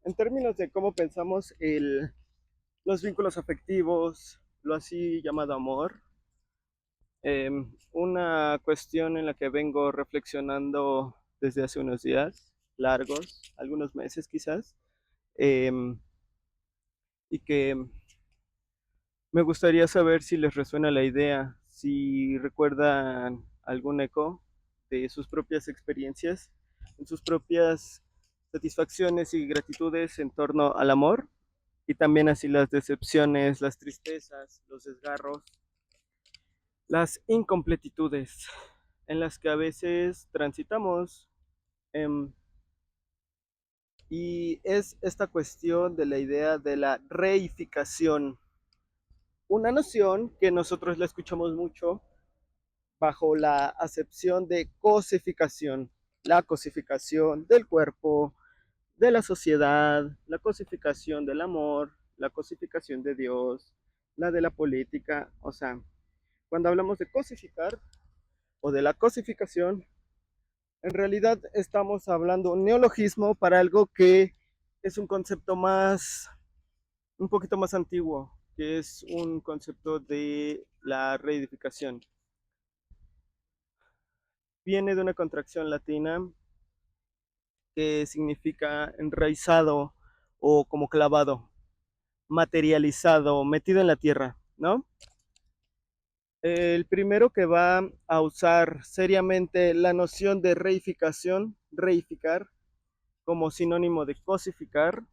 en términos de cómo pensamos los vínculos afectivos, lo así llamado amor, una cuestión en la que vengo reflexionando desde hace unos días, largos, algunos meses quizás, em, y que me gustaría saber si les resuena la idea, si recuerdan algún eco de sus propias experiencias, en sus propias satisfacciones y gratitudes en torno al amor, y también así las decepciones, las tristezas, los desgarros, las incompletitudes en las que a veces transitamos. em, y es esta cuestión de la idea de la reificación, una noción que nosotros la escuchamos mucho bajo la acepción de cosificación, la cosificación del cuerpo, de la sociedad, la cosificación del amor, la cosificación de Dios, la de la política. O sea, cuando hablamos de cosificar o de la cosificación, en realidad estamos hablando un neologismo para algo que es un concepto más, un poquito más antiguo, que es un concepto de la reedificación. Viene de una contracción latina que significa enraizado o como clavado, materializado, metido en la tierra, ¿no? El primero que va a usar seriamente la noción de reificación, reificar, como sinónimo de cosificar.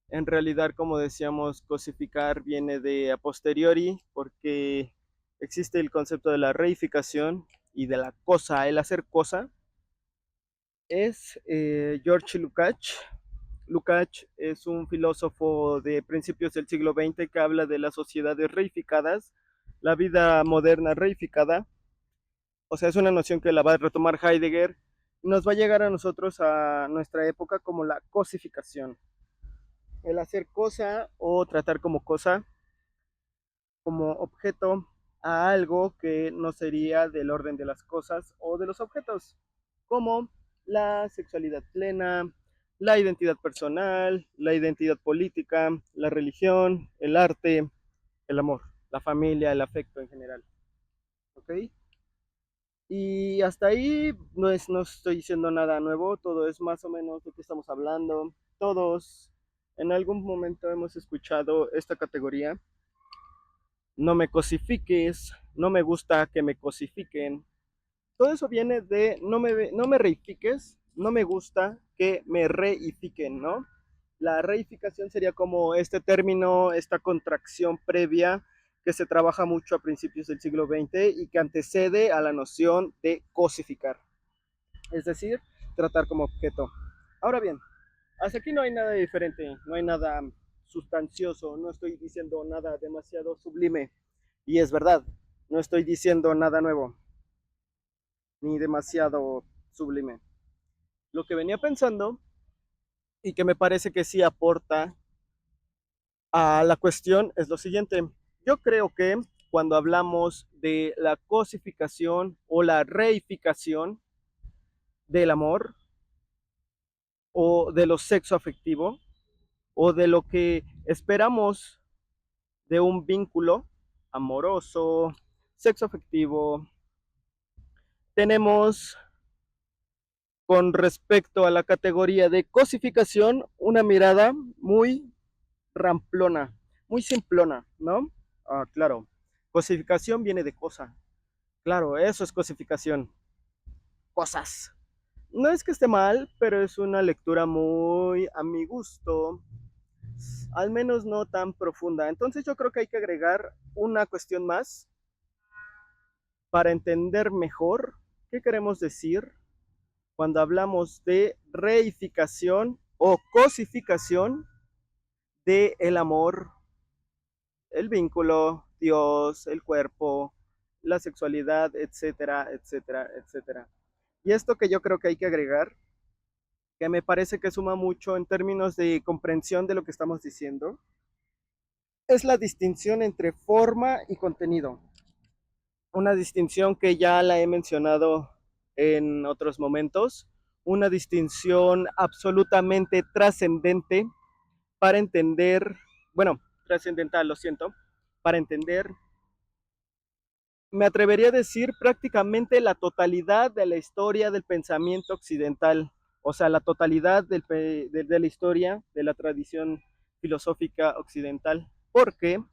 En realidad, como decíamos, cosificar viene de a posteriori, porque existe el concepto de la reificación y de la cosa, el hacer cosa. Es George Lukács. Lukács es un filósofo de principios del siglo XX que habla de las sociedades reificadas, la vida moderna reificada. O sea, es una noción que la va a retomar Heidegger y nos va a llegar a nosotros a nuestra época como la cosificación. El hacer cosa o tratar como cosa, como objeto, a algo que no sería del orden de las cosas o de los objetos, como la sexualidad plena, la identidad personal, la identidad política, la religión, el arte, el amor, la familia, el afecto en general. ¿Ok? Y hasta ahí no estoy diciendo nada nuevo, todo es más o menos de qué estamos hablando. Todos en algún momento hemos escuchado esta categoría. No me cosifiques, no me gusta que me cosifiquen. Todo eso viene de no me reifiques, no me gusta que me reifiquen, ¿no? La reificación sería como este término, esta contracción previa que se trabaja mucho a principios del siglo XX y que antecede a la noción de cosificar, es decir, tratar como objeto. Ahora bien, hasta aquí no hay nada diferente, no hay nada sustancioso, no estoy diciendo nada demasiado sublime. Y es verdad, no estoy diciendo nada nuevo, ni demasiado sublime. Lo que venía pensando y que me parece que sí aporta a la cuestión es lo siguiente. Yo creo que cuando hablamos de la cosificación o la reificación del amor o de lo sexo afectivo o de lo que esperamos de un vínculo amoroso, sexo afectivo, tenemos con respecto a la categoría de cosificación una mirada muy ramplona, muy simplona, ¿no? Claro, cosificación viene de cosa. Claro, eso es cosificación. Cosas. No es que esté mal, pero es una lectura muy a mi gusto, al menos no tan profunda. Entonces yo creo que hay que agregar una cuestión más para entender mejor qué queremos decir cuando hablamos de reificación o cosificación de el amor, el vínculo, Dios, el cuerpo, la sexualidad, etcétera, etcétera, etcétera. Y esto que yo creo que hay que agregar, que me parece que suma mucho en términos de comprensión de lo que estamos diciendo, es la distinción entre forma y contenido. Una distinción que ya la he mencionado en otros momentos, una distinción absolutamente trascendente para entender, bueno, trascendental, lo siento, para entender, me atrevería a decir prácticamente la totalidad de la historia del pensamiento occidental, o sea, la totalidad de la historia de la tradición filosófica occidental, porque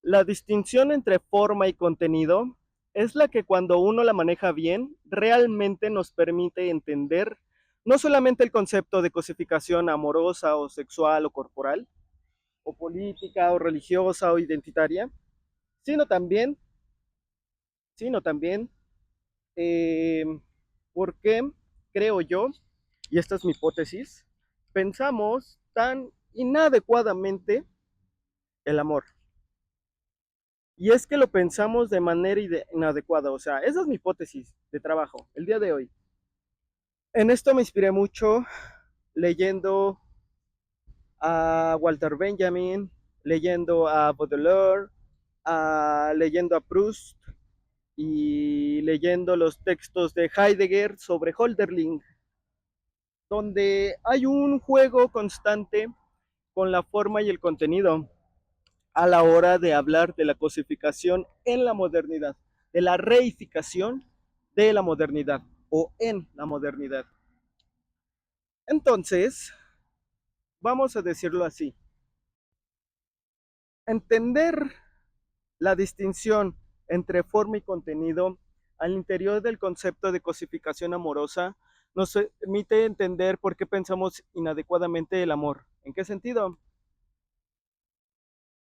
la distinción entre forma y contenido es la que cuando uno la maneja bien, realmente nos permite entender no solamente el concepto de cosificación amorosa o sexual o corporal, o política o religiosa o identitaria, sino también, sino también eh, por qué creo yo, y esta es mi hipótesis, pensamos tan inadecuadamente el amor. Y es que lo pensamos de manera inadecuada, o sea, esa es mi hipótesis de trabajo el día de hoy. En esto me inspiré mucho leyendo a Walter Benjamin, leyendo a Baudelaire, leyendo a Proust y leyendo los textos de Heidegger sobre Hölderlin, donde hay un juego constante con la forma y el contenido a la hora de hablar de la cosificación en la modernidad, de la reificación de la modernidad o en la modernidad. Entonces, vamos a decirlo así, entender la distinción entre forma y contenido al interior del concepto de cosificación amorosa nos permite entender por qué pensamos inadecuadamente el amor. ¿En qué sentido?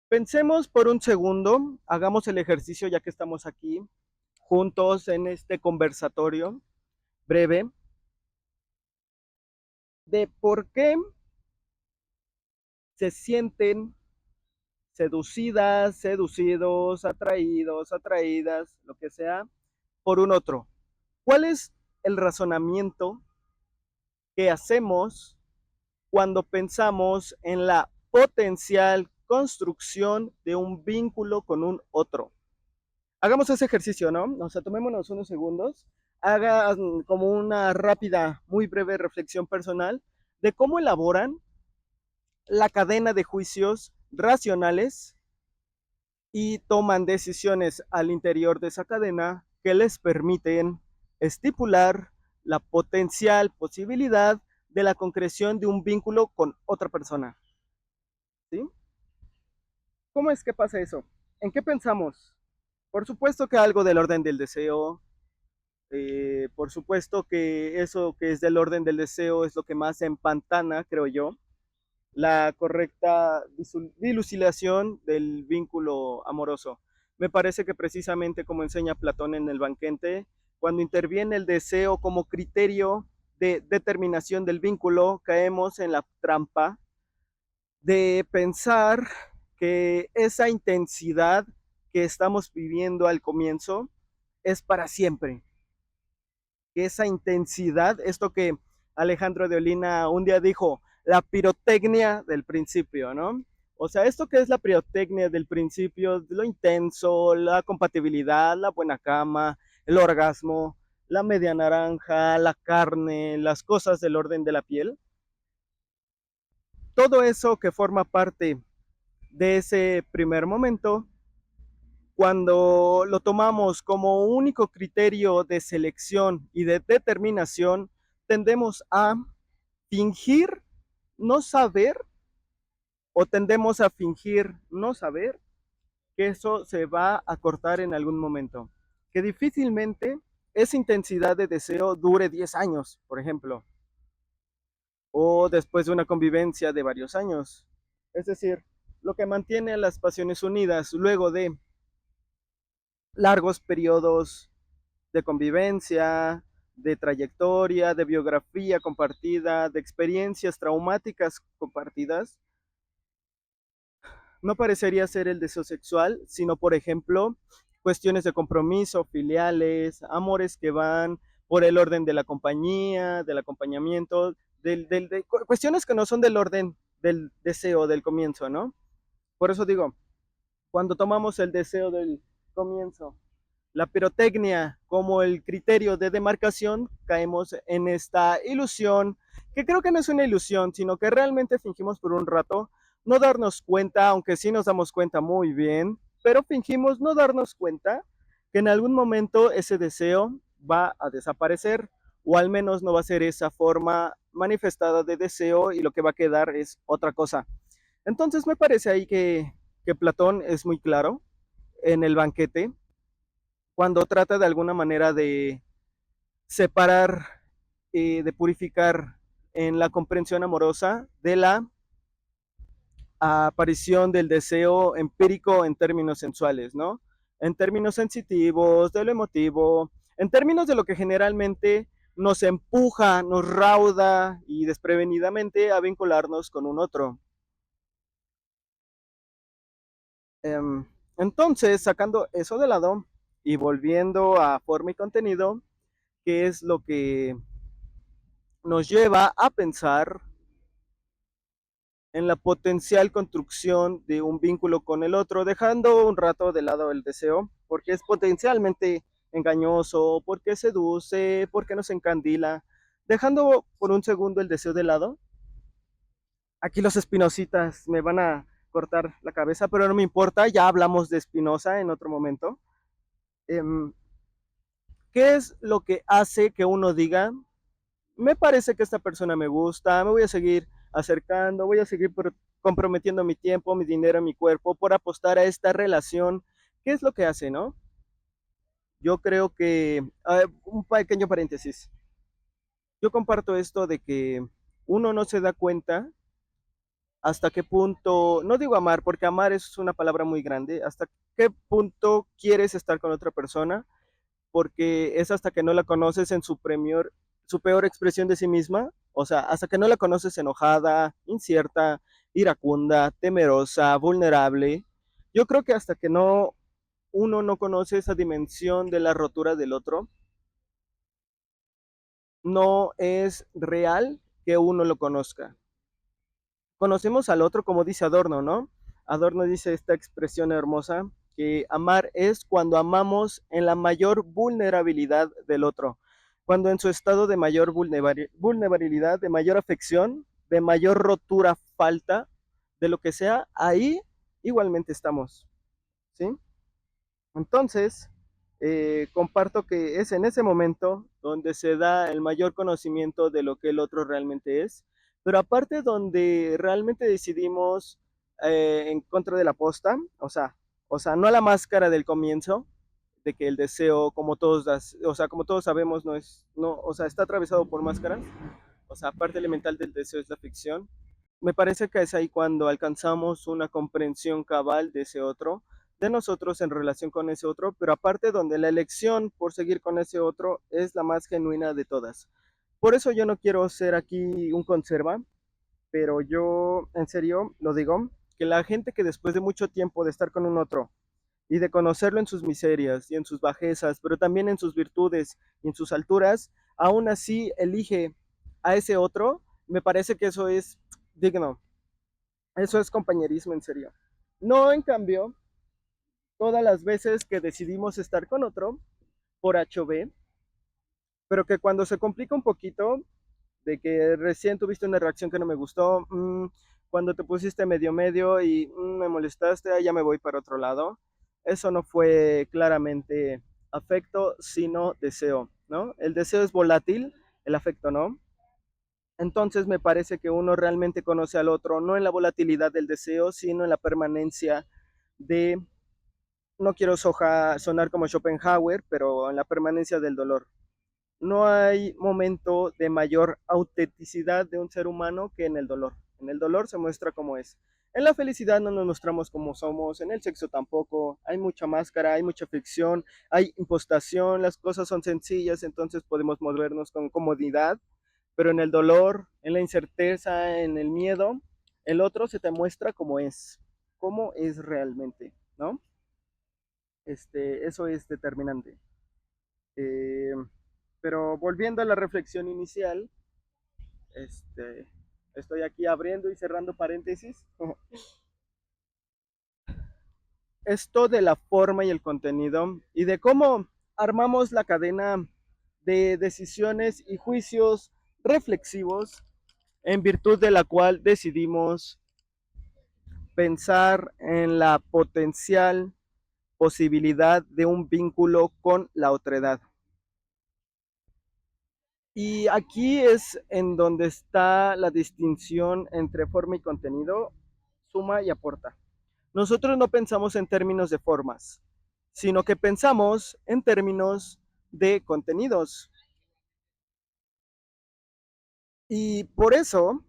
Pensemos por un segundo, hagamos el ejercicio ya que estamos aquí juntos en este conversatorio breve de por qué se sienten seducidas, seducidos, atraídos, atraídas, lo que sea, por un otro. ¿Cuál es el razonamiento que hacemos cuando pensamos en la potencial construcción de un vínculo con un otro? Hagamos ese ejercicio, ¿no? O sea, tomémonos unos segundos, haga como una rápida, muy breve reflexión personal de cómo elaboran la cadena de juicios racionales y toman decisiones al interior de esa cadena que les permiten estipular la potencial posibilidad de la concreción de un vínculo con otra persona. ¿Sí? ¿Cómo es que pasa eso? ¿En qué pensamos? Por supuesto que algo del orden del deseo, por supuesto que eso que es del orden del deseo es lo que más empantana, creo yo, la correcta dilucidación del vínculo amoroso. Me parece que precisamente como enseña Platón en el banquete, cuando interviene el deseo como criterio de determinación del vínculo, caemos en la trampa de pensar que esa intensidad que estamos viviendo al comienzo es para siempre. Que esa intensidad, esto que Alejandro de Olina un día dijo, la pirotecnia del principio, ¿no? O sea, esto que es la pirotecnia del principio, lo intenso, la compatibilidad, la buena cama, el orgasmo, la media naranja, la carne, las cosas del orden de la piel, todo eso que forma parte de ese primer momento, cuando lo tomamos como único criterio de selección y de determinación, tendemos a fingir no saber o tendemos a fingir no saber que eso se va a cortar en algún momento. Que difícilmente esa intensidad de deseo dure 10 años, por ejemplo, o después de una convivencia de varios años. Es decir, lo que mantiene a las pasiones unidas luego de largos periodos de convivencia, de trayectoria, de biografía compartida, de experiencias traumáticas compartidas, no parecería ser el deseo sexual, sino, por ejemplo, cuestiones de compromiso, filiales, amores que van por el orden de la compañía, del acompañamiento, cuestiones que no son del orden del deseo del comienzo, ¿no? Por eso digo, cuando tomamos el deseo del comienzo, la pirotecnia como el criterio de demarcación, caemos en esta ilusión, que creo que no es una ilusión, sino que realmente fingimos por un rato no darnos cuenta, aunque sí nos damos cuenta muy bien, pero fingimos no darnos cuenta que en algún momento ese deseo va a desaparecer, o al menos no va a ser esa forma manifestada de deseo y lo que va a quedar es otra cosa. Entonces me parece ahí que Platón es muy claro en el banquete cuando trata de alguna manera de separar, de purificar en la comprensión amorosa de la aparición del deseo empírico en términos sensuales, ¿no? En términos sensitivos, de lo emotivo, en términos de lo que generalmente nos empuja, nos rauda y desprevenidamente a vincularnos con un otro. Entonces, sacando eso de lado y volviendo a forma y contenido, ¿qué es lo que nos lleva a pensar en la potencial construcción de un vínculo con el otro, dejando un rato de lado el deseo, porque es potencialmente engañoso, porque seduce, porque nos encandila, dejando por un segundo el deseo de lado? Aquí los espinositas me van a cortar la cabeza, pero no me importa, ya hablamos de Spinoza en otro momento. ¿Qué es lo que hace que uno diga, me parece que esta persona me gusta, me voy a seguir acercando, voy a seguir comprometiendo mi tiempo, mi dinero, mi cuerpo por apostar a esta relación? ¿Qué es lo que hace, no? Yo creo que, un pequeño paréntesis, yo comparto esto de que uno no se da cuenta hasta qué punto, no digo amar, porque amar es una palabra muy grande, hasta qué punto quieres estar con otra persona, porque es hasta que no la conoces en su peor expresión de sí misma, o sea, hasta que no la conoces enojada, incierta, iracunda, temerosa, vulnerable. Yo creo que hasta que uno no conoce esa dimensión de la rotura del otro, no es real que uno lo conozca. Conocemos al otro como dice Adorno, ¿no? Adorno dice esta expresión hermosa, que amar es cuando amamos en la mayor vulnerabilidad del otro, cuando en su estado de mayor vulnerabilidad, de mayor afección, de mayor rotura, falta, de lo que sea, ahí igualmente estamos, ¿sí? Entonces, comparto que es en ese momento donde se da el mayor conocimiento de lo que el otro realmente es, pero aparte donde realmente decidimos en contra de la posta, o sea, no a la máscara del comienzo, de que el deseo, como o sea, como todos sabemos, no es, no, o sea, está atravesado por máscaras, o sea, parte elemental del deseo es la ficción. Me parece que es ahí cuando alcanzamos una comprensión cabal de ese otro, de nosotros en relación con ese otro, pero aparte donde la elección por seguir con ese otro es la más genuina de todas. Por eso yo no quiero ser aquí un conserva, pero yo en serio lo digo, que la gente que después de mucho tiempo de estar con un otro y de conocerlo en sus miserias y en sus bajezas, pero también en sus virtudes y en sus alturas, aún así elige a ese otro, me parece que eso es digno. Eso es compañerismo en serio. No, en cambio, todas las veces que decidimos estar con otro, por H o B, pero que cuando se complica un poquito, de que recién tuviste una reacción que no me gustó, cuando te pusiste medio medio y me molestaste, ya me voy para otro lado, eso no fue claramente afecto, sino deseo, ¿no? El deseo es volátil, el afecto no. Entonces me parece que uno realmente conoce al otro, no en la volatilidad del deseo, sino en la permanencia de, no quiero sonar como Schopenhauer, pero en la permanencia del dolor. No hay momento de mayor autenticidad de un ser humano que en el dolor. En el dolor se muestra como es. En la felicidad no nos mostramos como somos, en el sexo tampoco. Hay mucha máscara, hay mucha ficción, hay impostación, las cosas son sencillas, entonces podemos movernos con comodidad, pero en el dolor, en la incerteza, en el miedo, el otro se te muestra como es realmente, ¿no? Eso es determinante. Eh, pero volviendo a la reflexión inicial, este, estoy aquí abriendo y cerrando paréntesis. esto de la forma y el contenido y de cómo armamos la cadena de decisiones y juicios reflexivos en virtud de la cual decidimos pensar en la potencial posibilidad de un vínculo con la otredad. Y aquí es en donde está la distinción entre forma y contenido, suma y aporta. Nosotros no pensamos en términos de formas, sino que pensamos en términos de contenidos. Y por eso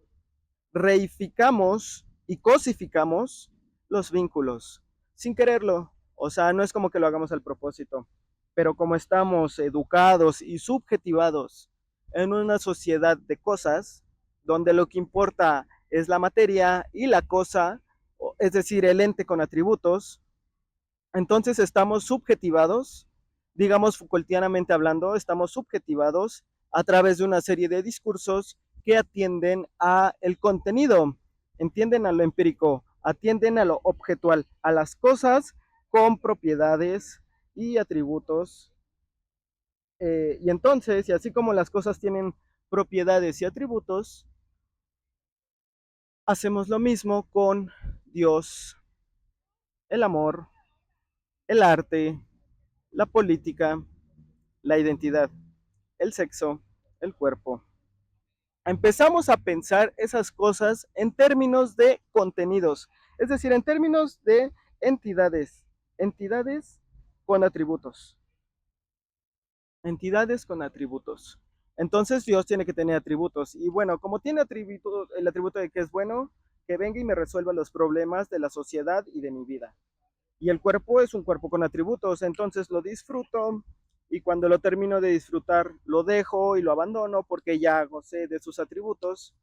reificamos y cosificamos los vínculos, sin quererlo. O sea, no es como que lo hagamos al propósito, pero como estamos educados y subjetivados en una sociedad de cosas, donde lo que importa es la materia y la cosa, es decir, el ente con atributos, entonces estamos subjetivados, digamos Foucaultianamente hablando, estamos subjetivados a través de una serie de discursos que atienden a el contenido, entienden a lo empírico, atienden a lo objetual, a las cosas con propiedades y atributos. Y entonces, y así como las cosas tienen propiedades y atributos, hacemos lo mismo con Dios, el amor, el arte, la política, la identidad, el sexo, el cuerpo. Empezamos a pensar esas cosas en términos de contenidos, es decir, en términos de entidades, entidades con atributos, entidades con atributos. Entonces Dios tiene que tener atributos. Y bueno, como tiene atributo, el atributo de que es bueno, que venga y me resuelva los problemas de la sociedad y de mi vida. Y el cuerpo es un cuerpo con atributos, entonces lo disfruto y cuando lo termino de disfrutar lo dejo y lo abandono porque ya gocé de sus atributos.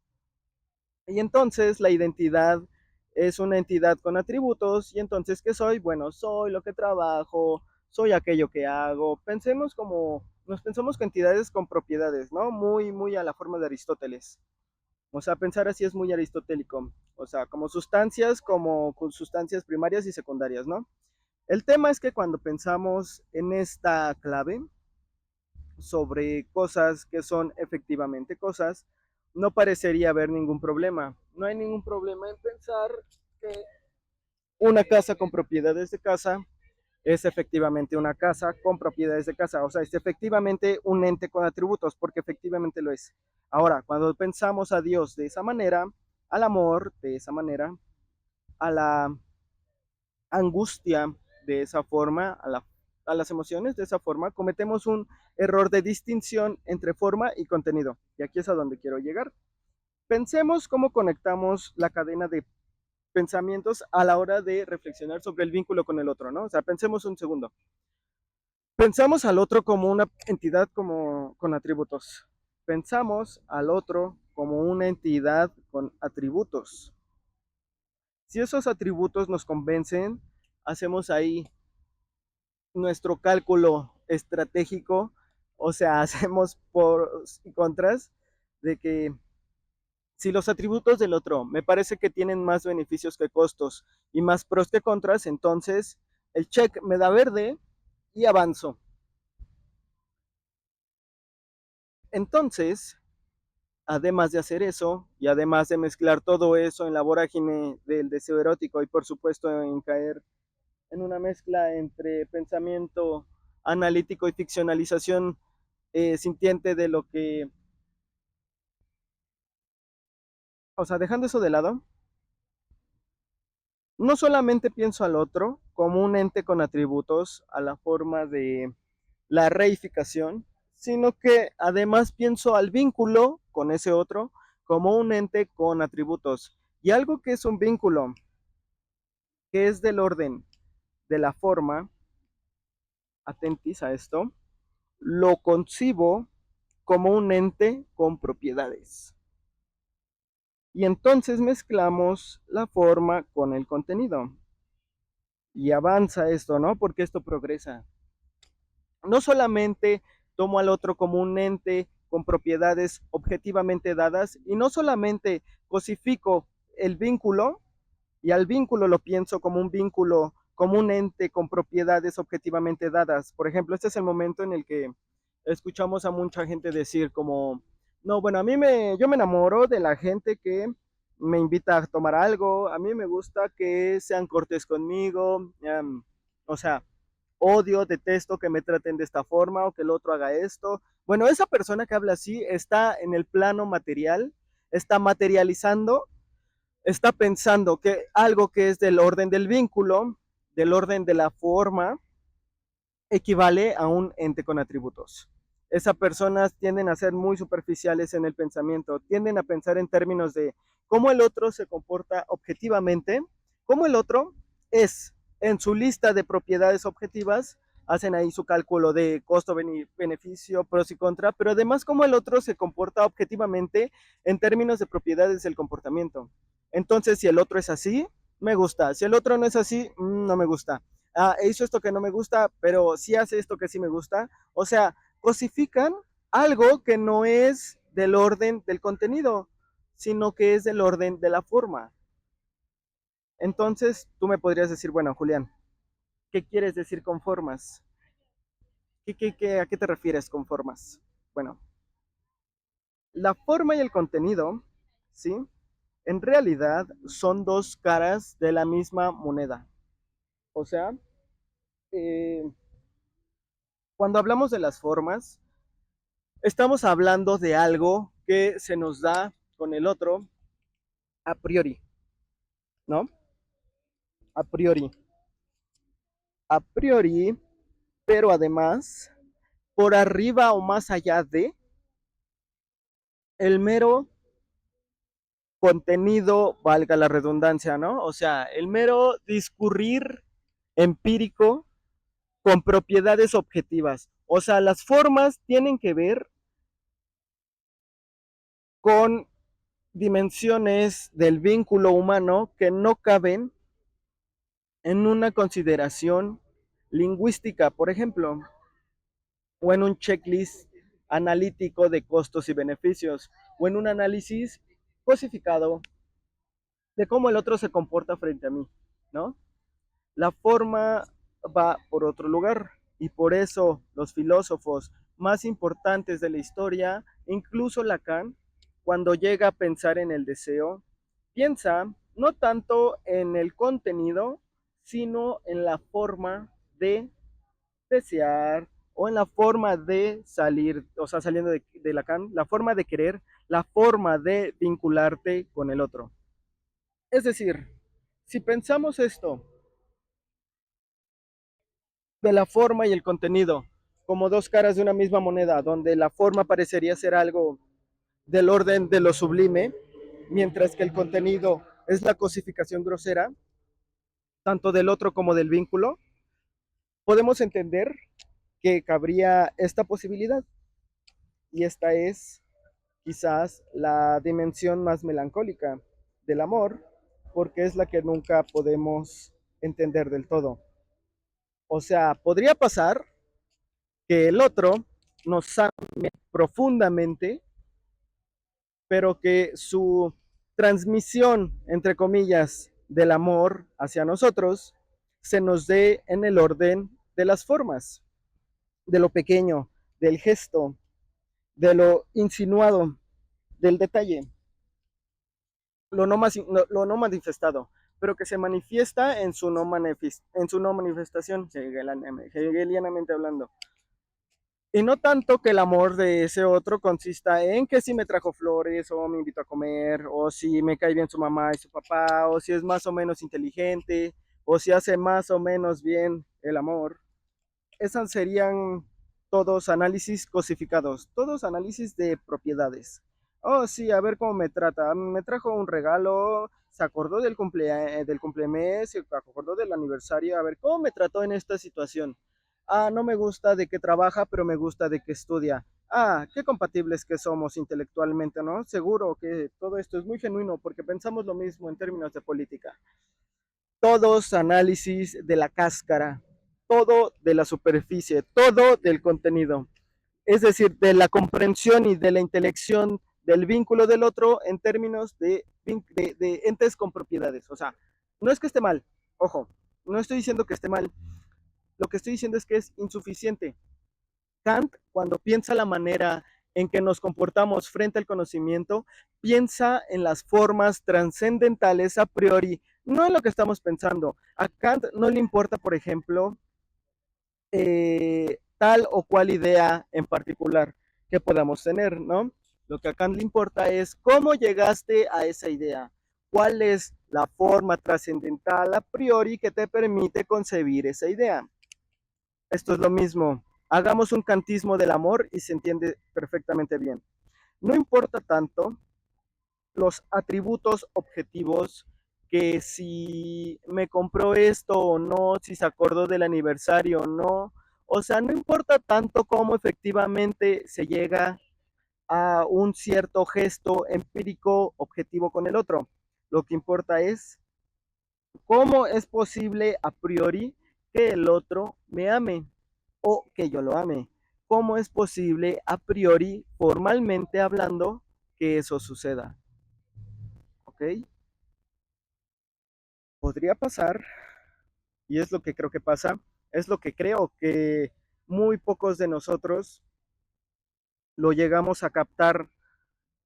Y entonces la identidad es una entidad con atributos y entonces ¿qué soy? Bueno, soy lo que trabajo, soy aquello que hago. Pensemos como, nos pensamos que entidades con propiedades, ¿no? Muy a la forma de Aristóteles. O sea, pensar así es muy aristotélico. O sea, como sustancias primarias y secundarias, ¿no? El tema es que cuando pensamos en esta clave sobre cosas que son efectivamente cosas, no parecería haber ningún problema. No hay ningún problema en pensar que una casa con propiedades de casa es efectivamente una casa con propiedades de casa. O sea, es efectivamente un ente con atributos, porque efectivamente lo es. Ahora, cuando pensamos a Dios de esa manera, al amor de esa manera, a la angustia de esa forma, a las emociones de esa forma, cometemos un error de distinción entre forma y contenido. Y aquí es a donde quiero llegar. Pensemos cómo conectamos la cadena de pensamientos a la hora de reflexionar sobre el vínculo con el otro, ¿no? O sea, pensemos un segundo. Pensamos al otro como una entidad como, con atributos. Pensamos al otro como una entidad con atributos. Si esos atributos nos convencen, hacemos ahí nuestro cálculo estratégico, o sea, hacemos pros y contras de que si los atributos del otro me parece que tienen más beneficios que costos y más pros que contras, entonces el check me da verde y avanzo. Entonces, además de hacer eso y además de mezclar todo eso en la vorágine del deseo erótico y por supuesto en caer en una mezcla entre pensamiento analítico y ficcionalización sintiente de lo que, o sea, dejando eso de lado, no solamente pienso al otro como un ente con atributos a la forma de la reificación, sino que además pienso al vínculo con ese otro como un ente con atributos. Y algo que es un vínculo, que es del orden de la forma, atentis a esto, lo concibo como un ente con propiedades. Y entonces mezclamos la forma con el contenido. Y avanza esto, ¿no? Porque esto progresa. No solamente tomo al otro como un ente con propiedades objetivamente dadas y no solamente cosifico el vínculo y al vínculo lo pienso como un vínculo como un ente con propiedades objetivamente dadas. Por ejemplo, este es el momento en el que escuchamos a mucha gente decir como, no, bueno, yo me enamoro de la gente que me invita a tomar algo, a mí me gusta que sean cortés conmigo, o sea, odio, detesto que me traten de esta forma o que el otro haga esto. Bueno, esa persona que habla así está en el plano material, está materializando, está pensando que algo que es del orden del vínculo, del orden de la forma, equivale a un ente con atributos. Esas personas tienden a ser muy superficiales en el pensamiento, tienden a pensar en términos de cómo el otro se comporta objetivamente, cómo el otro es en su lista de propiedades objetivas, hacen ahí su cálculo de costo-beneficio, pros y contra, pero además cómo el otro se comporta objetivamente en términos de propiedades del comportamiento. Entonces, si el otro es así, me gusta. Si el otro no es así, no me gusta. Hizo esto que no me gusta, pero sí hace esto que sí me gusta. O sea, cosifican algo que no es del orden del contenido, sino que es del orden de la forma. Entonces, tú me podrías decir, bueno, Julián, ¿qué quieres decir con formas? ¿A qué te refieres con formas? Bueno, la forma y el contenido, ¿sí? En realidad son dos caras de la misma moneda. O sea, eh, cuando hablamos de las formas, estamos hablando de algo que se nos da con el otro a priori, ¿no? A priori. A priori, pero además, por arriba o más allá de el mero contenido, valga la redundancia, ¿no? O sea, el mero discurrir empírico con propiedades objetivas. O sea, las formas tienen que ver con dimensiones del vínculo humano que no caben en una consideración lingüística, por ejemplo, o en un checklist analítico de costos y beneficios, o en un análisis cosificado de cómo el otro se comporta frente a mí, ¿no? La forma va por otro lugar y por eso los filósofos más importantes de la historia, incluso Lacan, cuando llega a pensar en el deseo, piensa no tanto en el contenido, sino en la forma de desear o en la forma de salir, o sea, saliendo de Lacan, la forma de querer, la forma de vincularte con el otro. Es decir, si pensamos esto de la forma y el contenido como dos caras de una misma moneda, donde la forma parecería ser algo del orden de lo sublime, mientras que el contenido es la cosificación grosera, tanto del otro como del vínculo, podemos entender que cabría esta posibilidad. Y esta es quizás la dimensión más melancólica del amor, porque es la que nunca podemos entender del todo. O sea, podría pasar que el otro nos ame profundamente, pero que su transmisión, entre comillas, del amor hacia nosotros se nos dé en el orden de las formas, de lo pequeño, del gesto, de lo insinuado, del detalle, lo no manifestado, pero que se manifiesta en su no manifestación, hegelianamente hablando. Y no tanto que el amor de ese otro consista en que si me trajo flores o me invitó a comer o si me cae bien su mamá y su papá o si es más o menos inteligente o si hace más o menos bien el amor. Esas serían todos análisis cosificados, todos análisis de propiedades. Oh, sí, a ver cómo me trata. Me trajo un regalo, se acordó del cumplemes, se acordó del aniversario. A ver cómo me trató en esta situación. No me gusta de que trabaja, pero me gusta de que estudia. Qué compatibles que somos intelectualmente, ¿no? Seguro que todo esto es muy genuino porque pensamos lo mismo en términos de política. Todos análisis de la cáscara, todo de la superficie, todo del contenido. Es decir, de la comprensión y de la intelección del vínculo del otro en términos de entes con propiedades. O sea, no es que esté mal, ojo, no estoy diciendo que esté mal, lo que estoy diciendo es que es insuficiente. Kant, cuando piensa la manera en que nos comportamos frente al conocimiento, piensa en las formas trascendentales a priori, no en lo que estamos pensando. A Kant no le importa, por ejemplo, tal o cual idea en particular que podamos tener, ¿no? Lo que a Kant le importa es cómo llegaste a esa idea, cuál es la forma trascendental a priori que te permite concebir esa idea. Esto es lo mismo. Hagamos un kantismo del amor y se entiende perfectamente bien. No importa tanto los atributos objetivos que si me compró esto o no, si se acordó del aniversario o no. O sea, no importa tanto cómo efectivamente se llega a un cierto gesto empírico objetivo con el otro. Lo que importa es cómo es posible a priori que el otro me ame o que yo lo ame. ¿Cómo es posible a priori, formalmente hablando, que eso suceda? ¿Ok? Podría pasar, y es lo que creo que pasa, es lo que creo que muy pocos de nosotros lo llegamos a captar.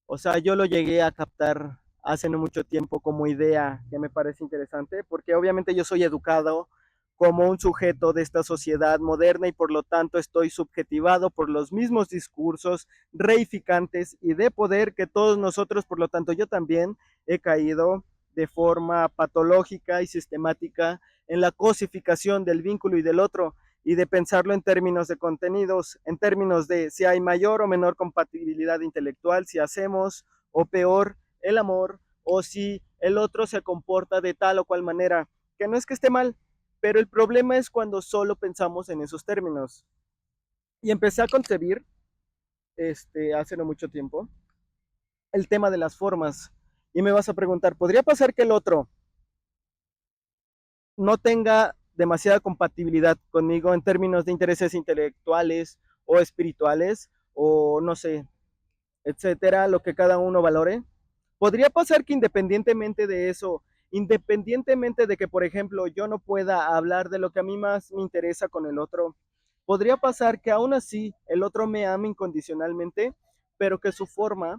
O sea, yo lo llegué a captar hace no mucho tiempo como idea que me parece interesante, porque obviamente yo soy educado como un sujeto de esta sociedad moderna y por lo tanto estoy subjetivado por los mismos discursos reificantes y de poder que todos nosotros, por lo tanto yo también he caído de forma patológica y sistemática en la cosificación del vínculo y del otro y de pensarlo en términos de contenidos, en términos de si hay mayor o menor compatibilidad intelectual, si hacemos o peor el amor, o si el otro se comporta de tal o cual manera, que no es que esté mal, pero el problema es cuando solo pensamos en esos términos. Y empecé a concebir, hace no mucho tiempo, el tema de las formas. Y me vas a preguntar, ¿podría pasar que el otro no tenga demasiada compatibilidad conmigo en términos de intereses intelectuales o espirituales o no sé, etcétera, lo que cada uno valore? Podría pasar que independientemente de eso, independientemente de que, por ejemplo, yo no pueda hablar de lo que a mí más me interesa con el otro, podría pasar que aún así el otro me ame incondicionalmente, pero que su forma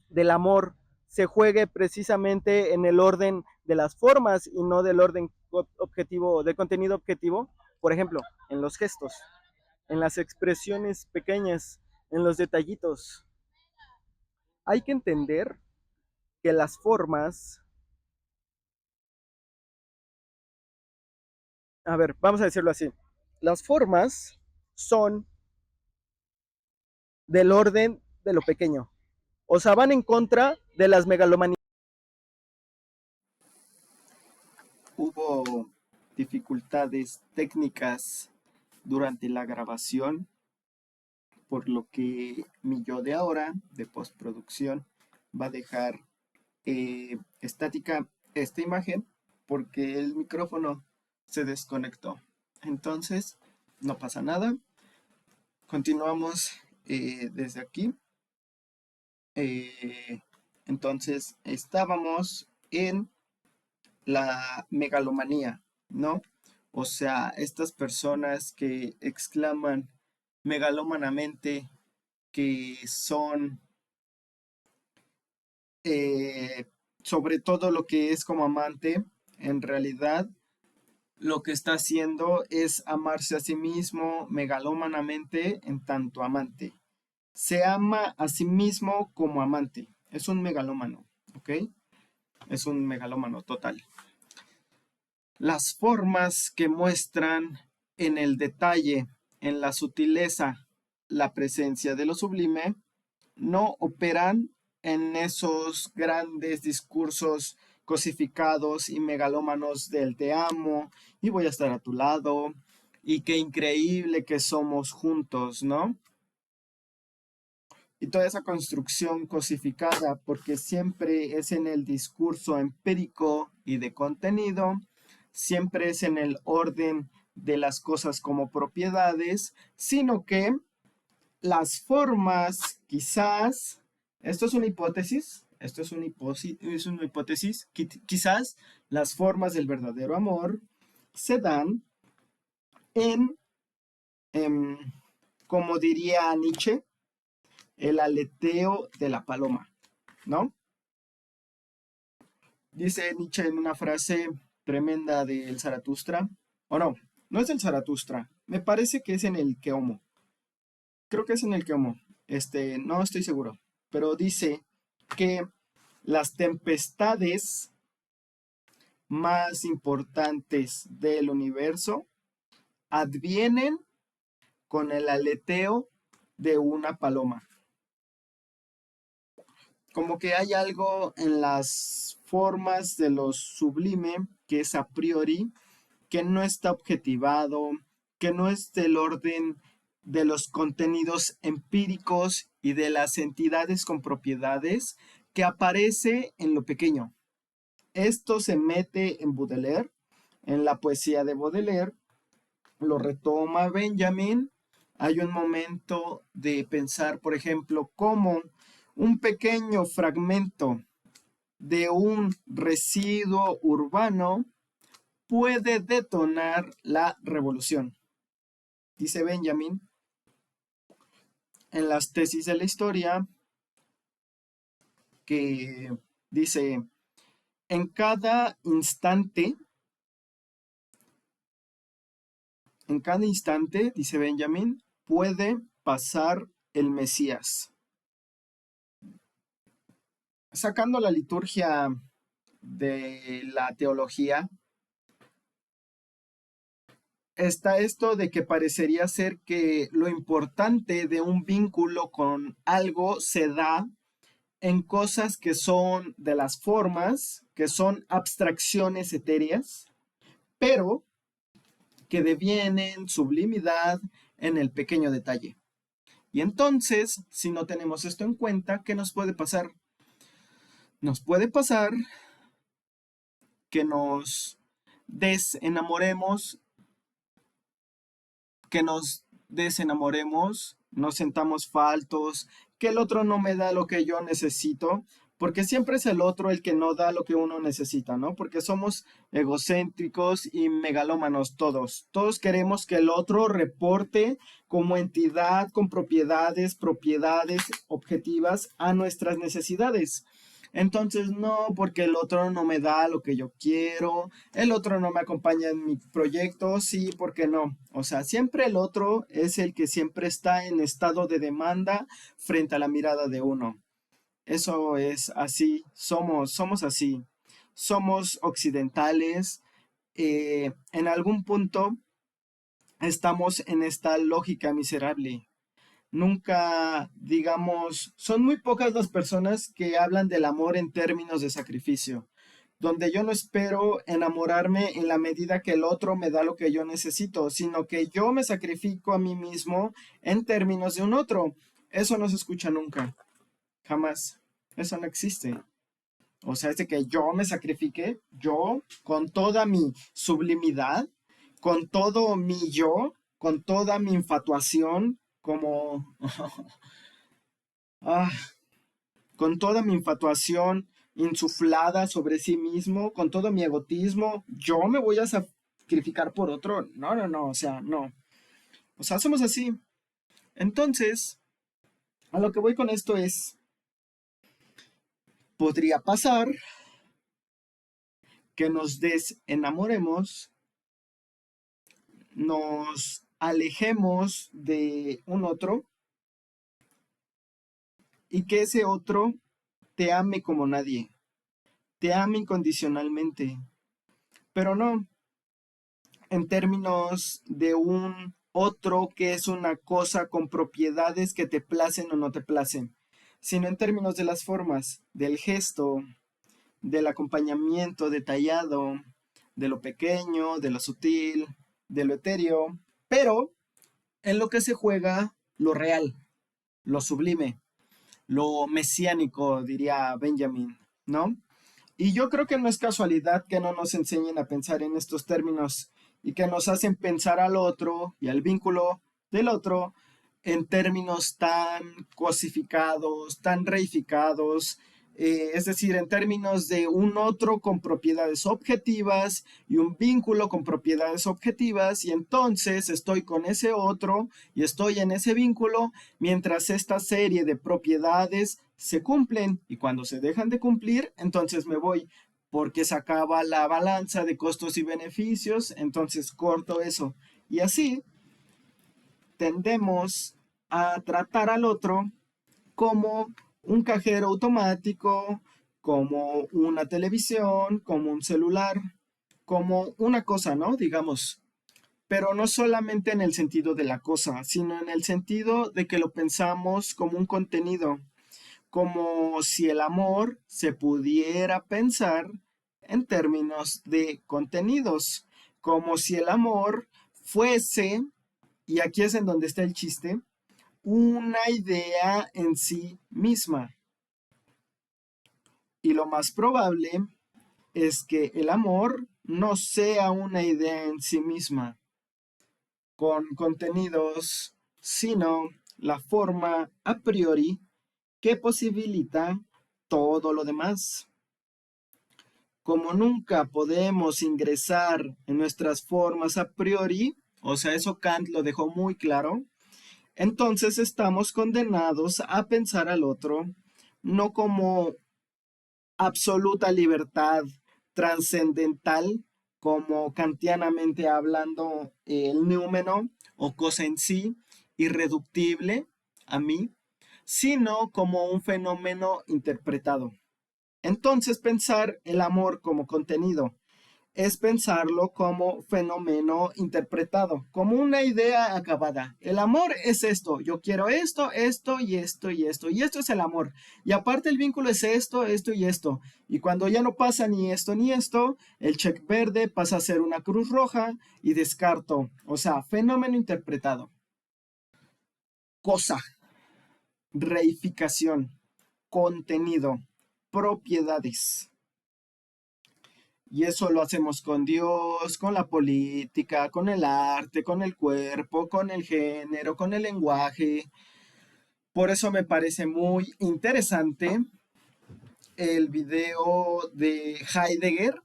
del amor se juegue precisamente en el orden de las formas y no del orden objetivo, de contenido objetivo, por ejemplo, en los gestos, en las expresiones pequeñas, en los detallitos. Hay que entender que las formas, a ver, vamos a decirlo así, las formas son del orden de lo pequeño, o sea, van en contra de las megalomanías. Hubo dificultades técnicas durante la grabación, por lo que mi yo de ahora, de postproducción, va a dejar estática esta imagen porque el micrófono se desconectó. Entonces, no pasa nada. Continuamos desde aquí. Eh, entonces, estábamos en la megalomanía, ¿no? O sea, estas personas que exclaman megalómanamente que son eh, sobre todo lo que es como amante, en realidad lo que está haciendo es amarse a sí mismo megalómanamente en tanto amante. Se ama a sí mismo como amante. Es un megalómano, ¿ok? Es un megalómano total. Las formas que muestran en el detalle, en la sutileza, la presencia de lo sublime, no operan en esos grandes discursos cosificados y megalómanos del te amo y voy a estar a tu lado y qué increíble que somos juntos, ¿no? Y toda esa construcción cosificada, porque siempre es en el discurso empírico y de contenido, siempre es en el orden de las cosas como propiedades, sino que las formas, quizás, esto es una hipótesis, quizás las formas del verdadero amor se dan en, em, como diría Nietzsche, el aleteo de la paloma, ¿no? Dice Nietzsche en una frase tremenda del Zaratustra, o no, no es del Zaratustra, me parece que es en el Quehomo, creo que es en el Quehomo, no estoy seguro, pero dice que las tempestades más importantes del universo advienen con el aleteo de una paloma. Como que hay algo en las formas de lo sublime que es a priori, que no está objetivado, que no es del orden de los contenidos empíricos y de las entidades con propiedades, que aparece en lo pequeño. Esto se mete en Baudelaire, en la poesía de Baudelaire, lo retoma Benjamin. Hay un momento de pensar, por ejemplo, cómo un pequeño fragmento de un residuo urbano puede detonar la revolución. Dice Benjamin en las tesis de la historia que dice, en cada instante, dice Benjamin, puede pasar el Mesías. Sacando la liturgia de la teología, está esto de que parecería ser que lo importante de un vínculo con algo se da en cosas que son de las formas, que son abstracciones etéreas, pero que devienen sublimidad en el pequeño detalle. Y entonces, si no tenemos esto en cuenta, ¿qué nos puede pasar? Nos puede pasar que nos desenamoremos, nos sentamos faltos, que el otro no me da lo que yo necesito, porque siempre es el otro el que no da lo que uno necesita, ¿no? Porque somos egocéntricos y megalómanos todos. Todos queremos que el otro reporte como entidad con propiedades objetivas a nuestras necesidades. Entonces, no, porque el otro no me da lo que yo quiero, el otro no me acompaña en mi proyecto, sí, porque no. O sea, siempre el otro es el que siempre está en estado de demanda frente a la mirada de uno. Eso es así, somos así. Somos occidentales. En algún punto estamos en esta lógica miserable. Nunca, digamos, son muy pocas las personas que hablan del amor en términos de sacrificio, donde yo no espero enamorarme en la medida que el otro me da lo que yo necesito, sino que yo me sacrifico a mí mismo en términos de un otro. Eso no se escucha nunca, jamás. Eso no existe. O sea, es de que yo me sacrifique, yo, con toda mi sublimidad, con todo mi yo, con toda mi infatuación, como, ah, con toda mi infatuación insuflada sobre sí mismo, con todo mi egotismo, yo me voy a sacrificar por otro. No, no, no, o sea, no. O sea, somos así. Entonces, a lo que voy con esto es, podría pasar que nos desenamoremos, nos alejemos de un otro y que ese otro te ame como nadie, te ame incondicionalmente, pero no en términos de un otro que es una cosa con propiedades que te placen o no te placen, sino en términos de las formas, del gesto, del acompañamiento detallado, de lo pequeño, de lo sutil, de lo etéreo, pero en lo que se juega lo real, lo sublime, lo mesiánico, diría Benjamin, ¿no? Y yo creo que no es casualidad que no nos enseñen a pensar en estos términos y que nos hacen pensar al otro y al vínculo del otro en términos tan cosificados, tan reificados, Es decir, en términos de un otro con propiedades objetivas y un vínculo con propiedades objetivas, y entonces estoy con ese otro y estoy en ese vínculo mientras esta serie de propiedades se cumplen, y cuando se dejan de cumplir, entonces me voy porque se acaba la balanza de costos y beneficios, entonces corto eso. Y así tendemos a tratar al otro como un cajero automático, como una televisión, como un celular, como una cosa, ¿no? Digamos, pero no solamente en el sentido de la cosa, sino en el sentido de que lo pensamos como un contenido, como si el amor se pudiera pensar en términos de contenidos, como si el amor fuese, y aquí es en donde está el chiste, una idea en sí misma. Y lo más probable es que el amor no sea una idea en sí misma, con contenidos, sino la forma a priori que posibilita todo lo demás. Como nunca podemos ingresar en nuestras formas a priori, o sea, eso Kant lo dejó muy claro, entonces estamos condenados a pensar al otro no como absoluta libertad trascendental, como kantianamente hablando el númeno o cosa en sí, irreductible a mí, sino como un fenómeno interpretado. Entonces pensar el amor como contenido es pensarlo como fenómeno interpretado, como una idea acabada. El amor es esto, yo quiero esto, esto y esto y esto, y esto es el amor. Y aparte el vínculo es esto, esto y esto. Y cuando ya no pasa ni esto ni esto, el check verde pasa a ser una cruz roja y descarto, o sea, fenómeno interpretado. Cosa, reificación, contenido, propiedades. Y eso lo hacemos con Dios, con la política, con el arte, con el cuerpo, con el género, con el lenguaje. Por eso me parece muy interesante el video de Heidegger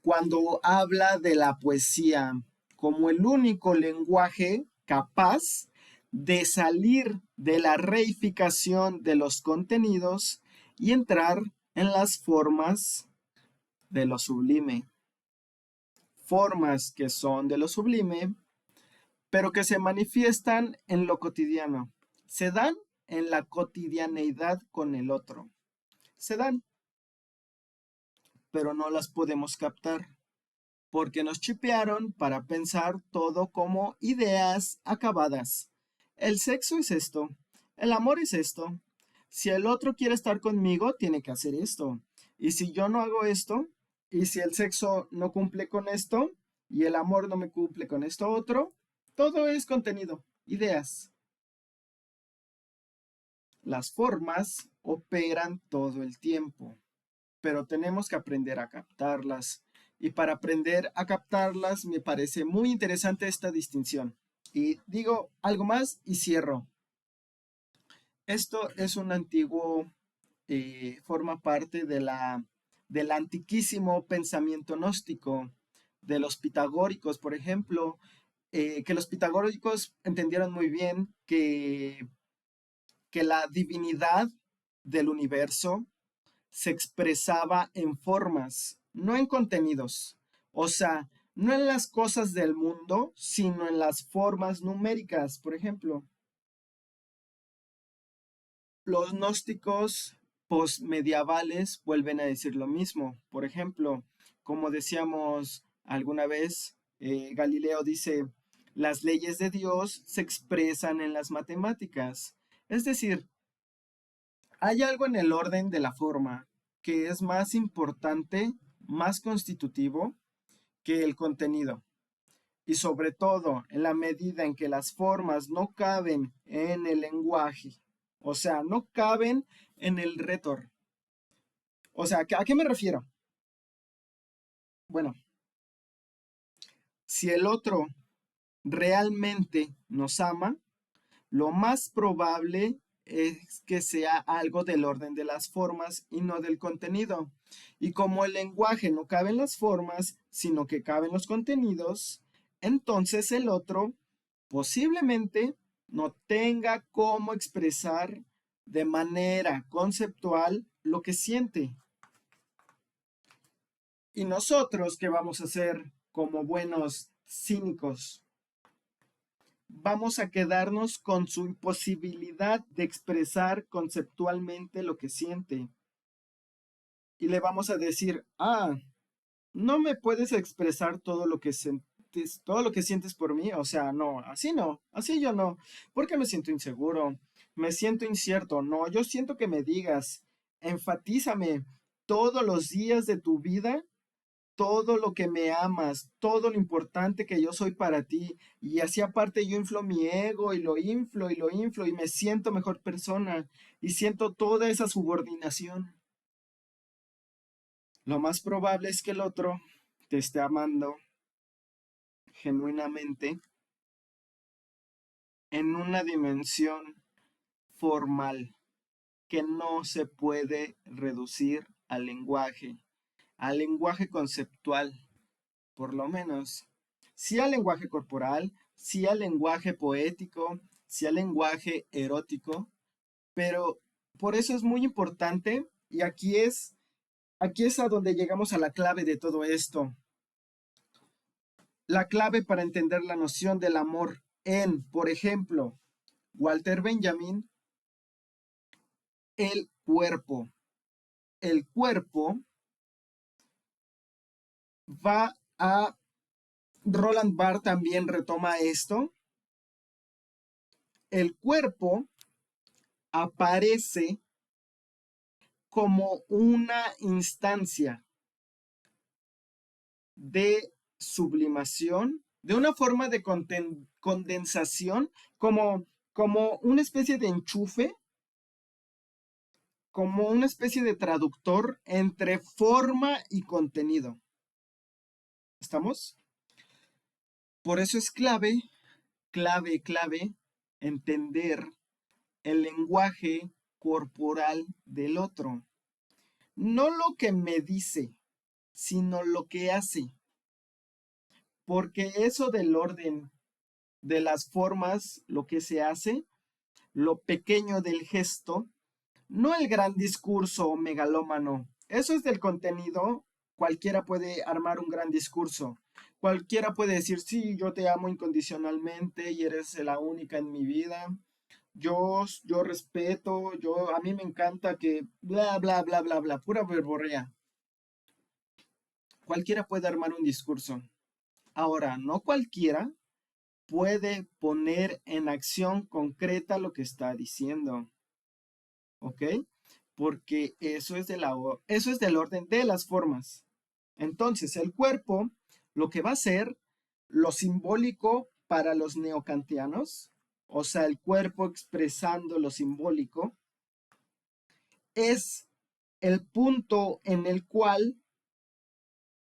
cuando habla de la poesía como el único lenguaje capaz de salir de la reificación de los contenidos y entrar en las formas de lo sublime. Formas que son de lo sublime, pero que se manifiestan en lo cotidiano. Se dan en la cotidianeidad con el otro. Se dan, pero no las podemos captar, porque nos chipearon para pensar todo como ideas acabadas. El sexo es esto, el amor es esto. Si el otro quiere estar conmigo, tiene que hacer esto. Y si yo no hago esto, y si el sexo no cumple con esto, y el amor no me cumple con esto otro, todo es contenido, ideas. Las formas operan todo el tiempo, pero tenemos que aprender a captarlas. Y para aprender a captarlas me parece muy interesante esta distinción. Y digo algo más y cierro. Esto es un antiguo, forma parte de del antiquísimo pensamiento gnóstico, de los pitagóricos, por ejemplo, que los pitagóricos entendieron muy bien que la divinidad del universo se expresaba en formas, no en contenidos. O sea, no en las cosas del mundo, sino en las formas numéricas. Por ejemplo, los gnósticos postmedievales vuelven a decir lo mismo. Por ejemplo, como decíamos alguna vez, Galileo dice, las leyes de Dios se expresan en las matemáticas. Es decir, hay algo en el orden de la forma que es más importante, más constitutivo que el contenido. Y sobre todo, en la medida en que las formas no caben en el lenguaje, o sea, no caben en el retor. O sea, ¿a qué me refiero? Bueno, si el otro realmente nos ama, lo más probable es que sea algo del orden de las formas y no del contenido. Y como el lenguaje no cabe en las formas, sino que cabe en los contenidos, entonces el otro posiblemente no tenga cómo expresar de manera conceptual lo que siente. Y nosotros, ¿qué vamos a hacer como buenos cínicos? Vamos a quedarnos con su imposibilidad de expresar conceptualmente lo que siente. Y le vamos a decir, no me puedes expresar todo lo que sientes por mí. O sea, no, así yo no. Porque me siento inseguro, me siento incierto. No, yo siento que me digas, enfatízame todos los días de tu vida todo lo que me amas, todo lo importante que yo soy para ti. Y así aparte yo inflo mi ego y lo inflo y lo inflo y me siento mejor persona y siento toda esa subordinación. Lo más probable es que el otro te esté amando genuinamente en una dimensión formal que no se puede reducir al lenguaje conceptual por lo menos, sí al lenguaje corporal, sí al lenguaje poético, sí al lenguaje erótico, pero por eso es muy importante y aquí es a donde llegamos a la clave de todo esto. La clave para entender la noción del amor en, por ejemplo, Walter Benjamin, el cuerpo. El cuerpo va a Roland Barthes también retoma esto. El cuerpo aparece como una instancia de sublimación, de una forma de condensación, como una especie de enchufe, como una especie de traductor entre forma y contenido. ¿Estamos? Por eso es clave entender el lenguaje corporal del otro. No lo que me dice, sino lo que hace. Porque eso del orden de las formas, lo que se hace, lo pequeño del gesto, no el gran discurso megalómano. Eso es del contenido. Cualquiera puede armar un gran discurso. Cualquiera puede decir, sí, yo te amo incondicionalmente y eres la única en mi vida. Yo respeto, a mí me encanta que bla, bla, bla, bla, bla, pura verborrea. Cualquiera puede armar un discurso. Ahora, no cualquiera puede poner en acción concreta lo que está diciendo. ¿Ok? Porque eso es del orden de las formas. Entonces, el cuerpo lo que va a ser lo simbólico para los neocantianos, o sea, el cuerpo expresando lo simbólico, es el punto en el cual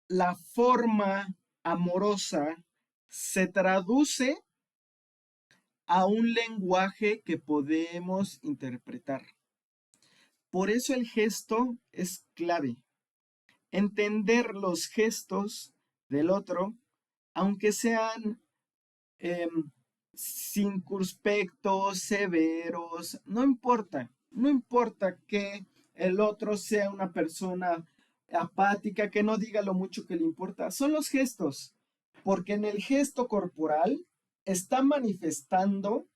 la forma amorosa se traduce a un lenguaje que podemos interpretar. Por eso el gesto es clave. Entender los gestos del otro, aunque sean eh, circunspectos, severos, no importa que el otro sea una persona apática, que no diga lo mucho que le importa, son los gestos, porque en el gesto corporal está manifestando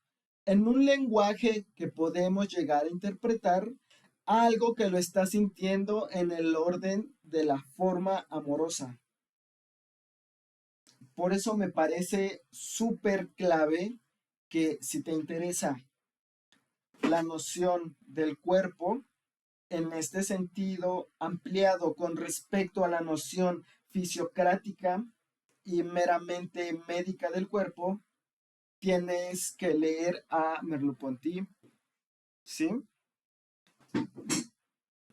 en un lenguaje que podemos llegar a interpretar algo que lo está sintiendo en el orden de la forma amorosa. Por eso me parece súper clave que si te interesa la noción del cuerpo, en este sentido ampliado con respecto a la noción fisiocrática y meramente médica del cuerpo, tienes que leer a Merleau-Ponty, ¿sí?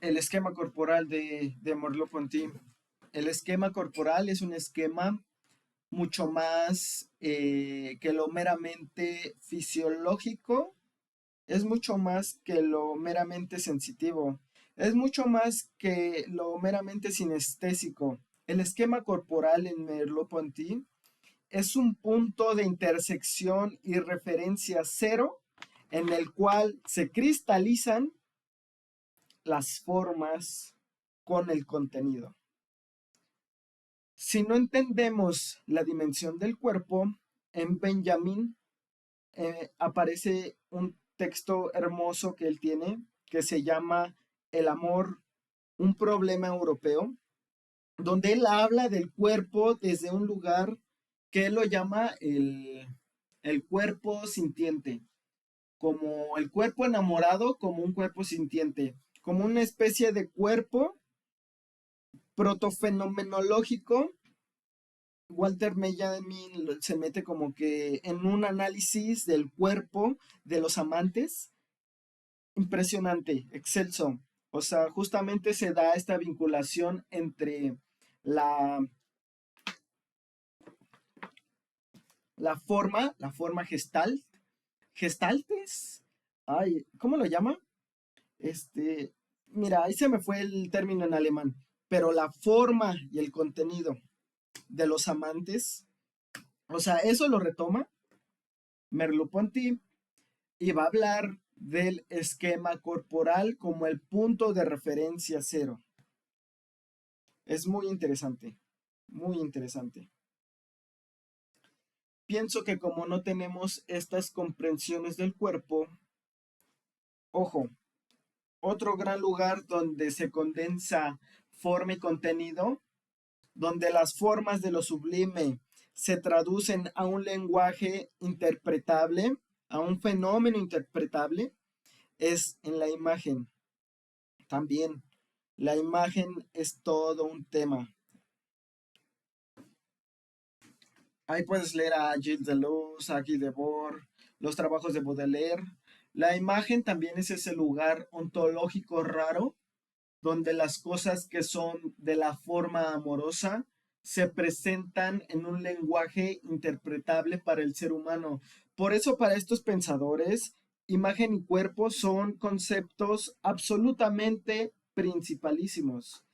El esquema corporal de Merleau-Ponty. El esquema corporal es un esquema mucho más que lo meramente fisiológico es mucho más que lo meramente sensitivo, es mucho más que lo meramente sinestésico. El esquema corporal en Merleau-Ponty es un punto de intersección y referencia cero en el cual se cristalizan las formas con el contenido. Si no entendemos la dimensión del cuerpo, en Benjamin aparece un texto hermoso que él tiene que se llama El amor, un problema europeo, donde él habla del cuerpo desde un lugar que él lo llama el cuerpo sintiente, como el cuerpo enamorado, como un cuerpo sintiente, como una especie de cuerpo protofenomenológico. Walter Benjamin se mete como que en un análisis del cuerpo de los amantes impresionante, excelso. O sea, justamente se da esta vinculación entre la, la forma gestaltes. Ay, ¿cómo lo llama? Este, mira, ahí se me fue el término en alemán, pero la forma y el contenido de los amantes, o sea, eso lo retoma Merleau-Ponty y va a hablar del esquema corporal como el punto de referencia cero. Es muy interesante, muy interesante. Pienso que como no tenemos estas comprensiones del cuerpo, ojo, otro gran lugar donde se condensa forma y contenido, donde las formas de lo sublime se traducen a un lenguaje interpretable, a un fenómeno interpretable, es en la imagen. También la imagen es todo un tema. Ahí puedes leer a Gilles Deleuze, a Guy Debord, los trabajos de Baudelaire. La imagen también es ese lugar ontológico raro donde las cosas que son de la forma amorosa se presentan en un lenguaje interpretable para el ser humano. Por eso para estos pensadores, imagen y cuerpo son conceptos absolutamente principalísimos,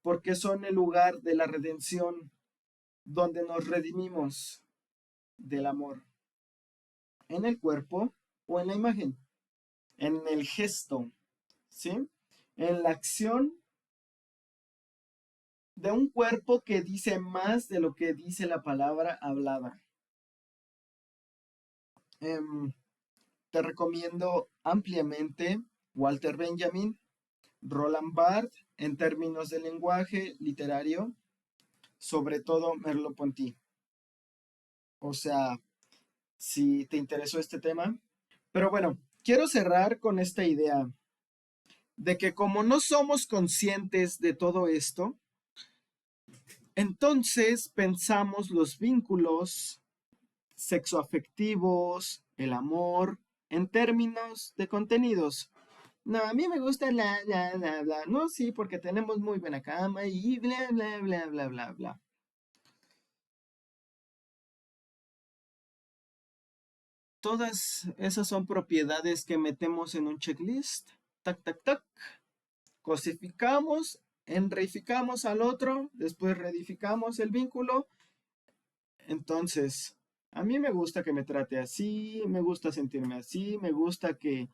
porque son el lugar de la redención, donde nos redimimos del amor, en el cuerpo o en la imagen, en el gesto, ¿sí? En la acción de un cuerpo que dice más de lo que dice la palabra hablada. Em, Te recomiendo ampliamente Walter Benjamin, Roland Barthes en términos de lenguaje literario, sobre todo Merleau-Ponty. O sea, si te interesó este tema. Pero bueno, quiero cerrar con esta idea de que como no somos conscientes de todo esto, entonces pensamos los vínculos sexoafectivos, el amor, en términos de contenidos. No, a mí me gusta bla. No, sí, porque tenemos muy buena cama y bla. Todas esas son propiedades que metemos en un checklist. Tac. Cosificamos, enreificamos al otro, después reedificamos el vínculo. Entonces, a mí me gusta que me trate así, me gusta sentirme así, me gusta que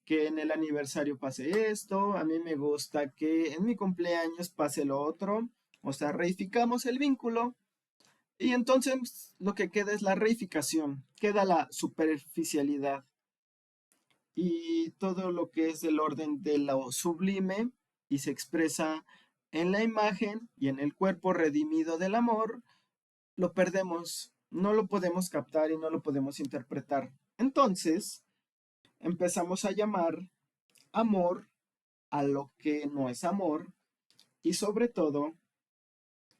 en el aniversario pase esto, a mí me gusta que en mi cumpleaños pase lo otro. O sea, reificamos el vínculo y entonces lo que queda es la reificación, queda la superficialidad y todo lo que es del orden de lo sublime y se expresa en la imagen y en el cuerpo redimido del amor, lo perdemos, no lo podemos captar y no lo podemos interpretar. Entonces, empezamos a llamar amor a lo que no es amor y sobre todo,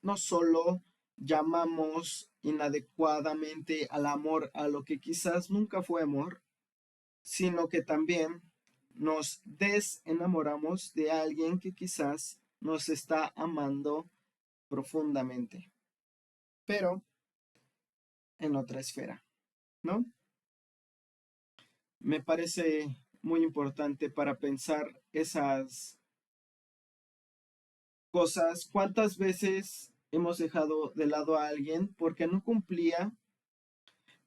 no solo llamamos inadecuadamente al amor a lo que quizás nunca fue amor, sino que también nos desenamoramos de alguien que quizás nos está amando profundamente, pero en otra esfera, ¿no? Me parece muy importante para pensar esas cosas. ¿Cuántas veces hemos dejado de lado a alguien porque no cumplía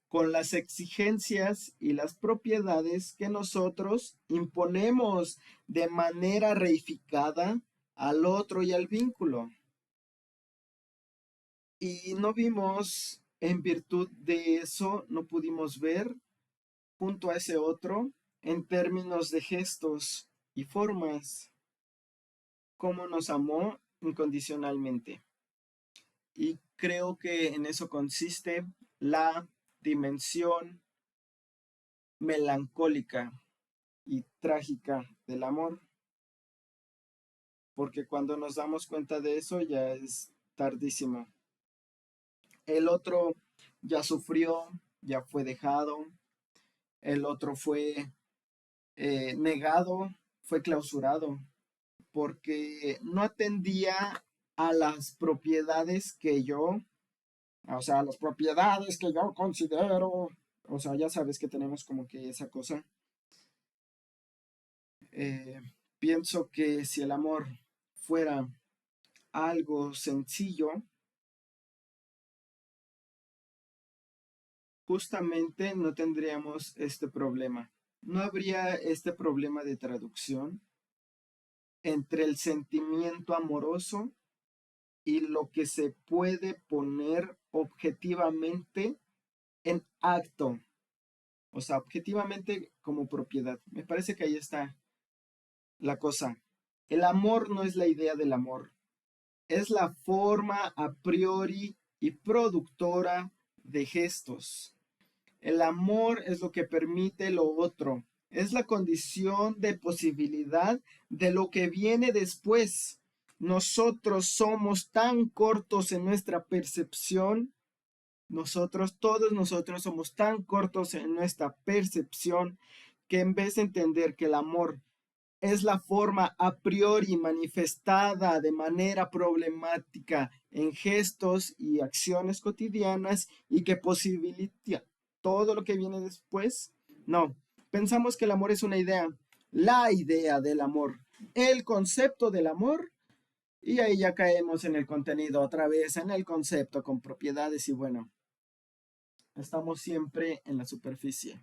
con las exigencias y las propiedades que nosotros imponemos de manera reificada al otro y al vínculo? Y no vimos, en virtud de eso, no pudimos ver junto a ese otro en términos de gestos y formas cómo nos amó incondicionalmente. Y creo que en eso consiste la dimensión melancólica y trágica del amor, porque cuando nos damos cuenta de eso ya es tardísimo. El otro ya sufrió, ya fue dejado, el otro fue negado, fue clausurado, porque no atendía a las propiedades que yo, o sea, a las propiedades que yo considero, o sea, ya sabes que tenemos como que esa cosa. Eh, Pienso que si el amor fuera algo sencillo, justamente no tendríamos este problema. No habría este problema de traducción entre el sentimiento amoroso y lo que se puede poner objetivamente en acto, o sea, objetivamente como propiedad. Me parece que ahí está la cosa. El amor no es la idea del amor, es la forma a priori y productora de gestos. El amor es lo que permite lo otro, es la condición de posibilidad de lo que viene después. Nosotros somos tan cortos en nuestra percepción, todos nosotros somos tan cortos en nuestra percepción que en vez de entender que el amor es la forma a priori manifestada de manera problemática en gestos y acciones cotidianas y que posibilita todo lo que viene después. No, pensamos que el amor es una idea, la idea del amor, el concepto del amor, y ahí ya caemos en el contenido otra vez, en el concepto con propiedades y bueno, estamos siempre en la superficie.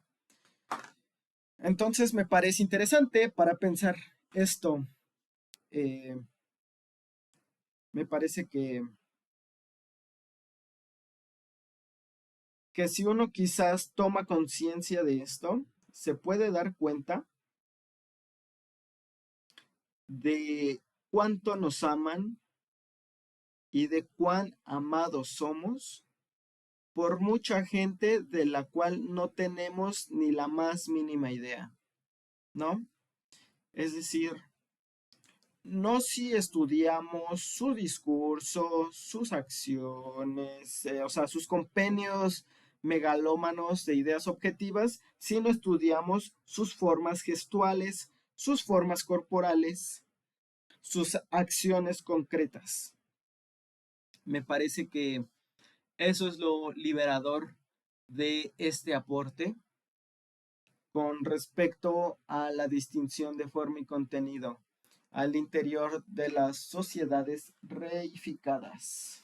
Entonces me parece interesante para pensar esto. eh, Me parece que si uno quizás toma conciencia de esto, se puede dar cuenta de cuánto nos aman y de cuán amados somos por mucha gente de la cual no tenemos ni la más mínima idea, ¿no? Es decir, no si estudiamos su discurso, sus acciones, o sea, sus compendios megalómanos de ideas objetivas, sino estudiamos sus formas gestuales, sus formas corporales, sus acciones concretas. Me parece que eso es lo liberador de este aporte con respecto a la distinción de forma y contenido al interior de las sociedades reificadas.